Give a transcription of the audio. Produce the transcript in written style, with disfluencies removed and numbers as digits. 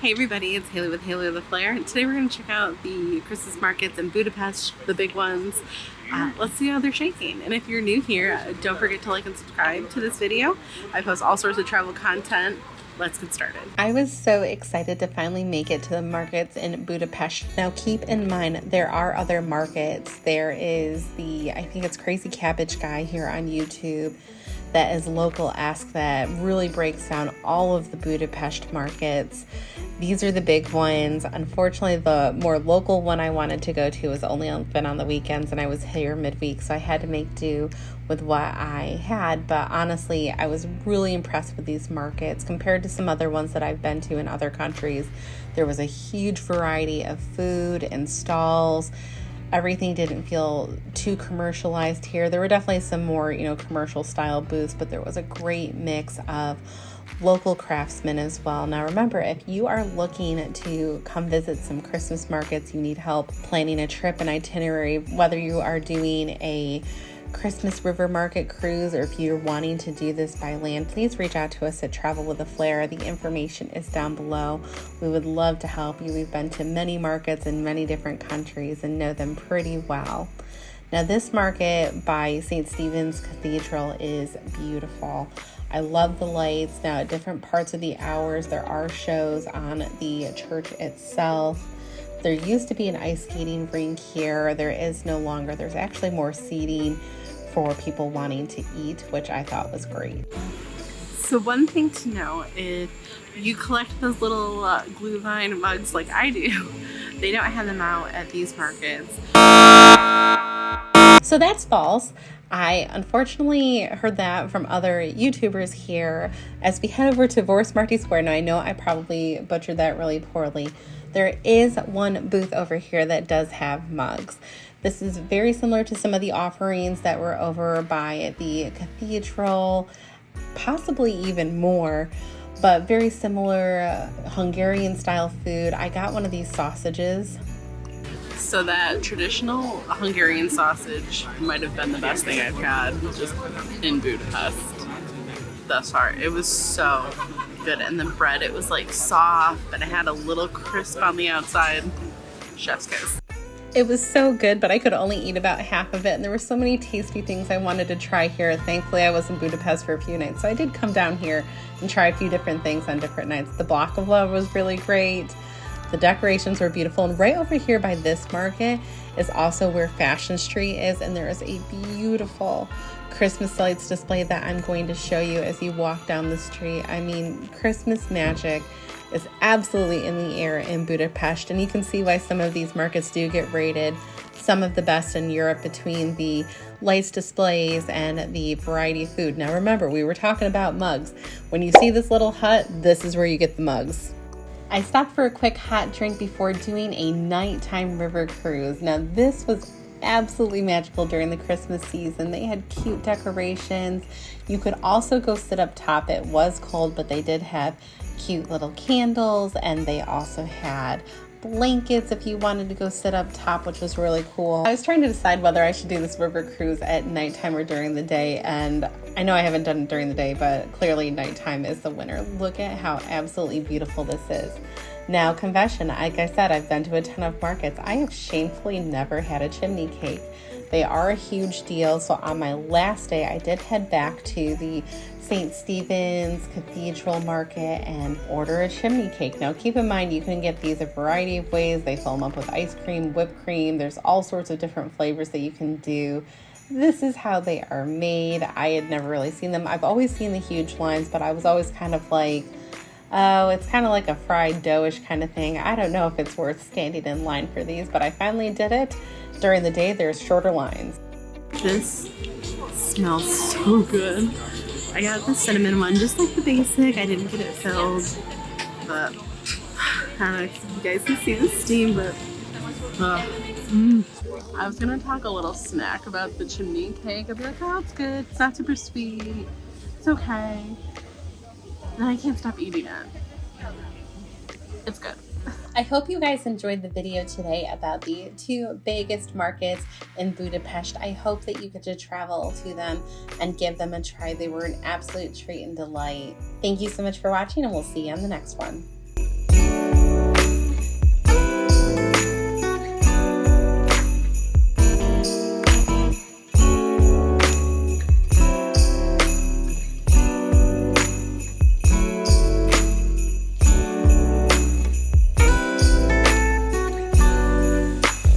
Hey everybody, it's Haley with Haley with a Flair. Today we're going to check out the Christmas markets in Budapest, the big ones. Let's see how they're shaking. And if you're new here, don't forget to like and subscribe to this video. I post all sorts of travel content. Let's get started. I was so excited to finally make it to the markets in Budapest. Now keep in mind, there are other markets. There is I think it's Crazy Cabbage Guy here on YouTube that is local-esque, that really breaks down all of the Budapest markets. These are the big ones. Unfortunately, the more local one I wanted to go to was only been on the weekends, and I was here midweek, so I had to make do with what I had. But honestly, I was really impressed with these markets compared to some other ones that I've been to in other countries. There was a huge variety of food and stalls. Everything didn't feel too commercialized here. There were definitely some more, commercial style booths, but there was a great mix of local craftsmen as well. Now remember, if you are looking to come visit some Christmas markets, you need help planning a trip and itinerary, whether you are doing a Christmas river market cruise or if you're wanting to do this by land, please reach out to us at Travel with a Flair. The information is down below. We would love to help you. We've been to many markets in many different countries and know them pretty well. Now this market by St. Stephen's Cathedral is beautiful. I love the lights. Now at different parts of the hours, there are shows on the church itself. There used to be an ice skating rink here. There is no longer. There's actually more seating for people wanting to eat, which I thought was great. So one thing to know, if you collect those little glühwein mugs like I do, they don't have them out at these markets. So that's false. I unfortunately heard that from other YouTubers here. As we head over to Vörösmarty Square, now I know I probably butchered that really poorly. There is one booth over here that does have mugs. This is very similar to some of the offerings that were over by the cathedral, possibly even more, but very similar Hungarian style food. I got one of these sausages. So that traditional Hungarian sausage might have been the best thing I've had just in Budapest thus far. It was so good, and the bread, it was like soft, but it had a little crisp on the outside. Chef's kiss. It was so good, but I could only eat about half of it, and there were so many tasty things I wanted to try here. Thankfully, I was in Budapest for a few nights, so I did come down here and try a few different things on different nights. The baklava was really great. The decorations were beautiful, and right over here by this market is also where Fashion Street is, and there is a beautiful Christmas lights display that I'm going to show you as you walk down the street. I mean, Christmas magic is absolutely in the air in Budapest, and you can see why some of these markets do get rated some of the best in Europe between the lights displays and the variety of food. Now remember, we were talking about mugs. When you see this little hut, this is where you get the mugs. I stopped for a quick hot drink before doing a nighttime river cruise. Now this was absolutely magical during the Christmas season. They had cute decorations. You could also go sit up top. It was cold, but they did have cute little candles, and they also had blankets if you wanted to go sit up top, which was really cool. I was trying to decide whether I should do this river cruise at nighttime or during the day, and I know I haven't done it during the day, but clearly nighttime is the winner. Look at how absolutely beautiful this is. Now, confession, like I said, I've been to a ton of markets. I have shamefully never had a chimney cake. They are a huge deal, so on my last day, I did head back to the St. Stephen's Cathedral Market and order a chimney cake. Now, keep in mind, you can get these a variety of ways. They fill them up with ice cream, whipped cream. There's all sorts of different flavors that you can do. This is how they are made. I had never really seen them. I've always seen the huge lines, but I was always kind of like, oh, it's kind of like a fried dough-ish kind of thing. I don't know if it's worth standing in line for these, but I finally did it. During the day, there's shorter lines. This smells so good. I got the cinnamon one, just like the basic. I didn't get it filled, but I don't know if you guys can see the steam, but I was gonna talk a little smack about the chimney cake. I'd be like, oh, it's good. It's not super sweet. It's okay. And I can't stop eating it. It's good. I hope you guys enjoyed the video today about the two biggest markets in Budapest. I hope that you get to travel to them and give them a try. They were an absolute treat and delight. Thank you so much for watching, and we'll see you on the next one.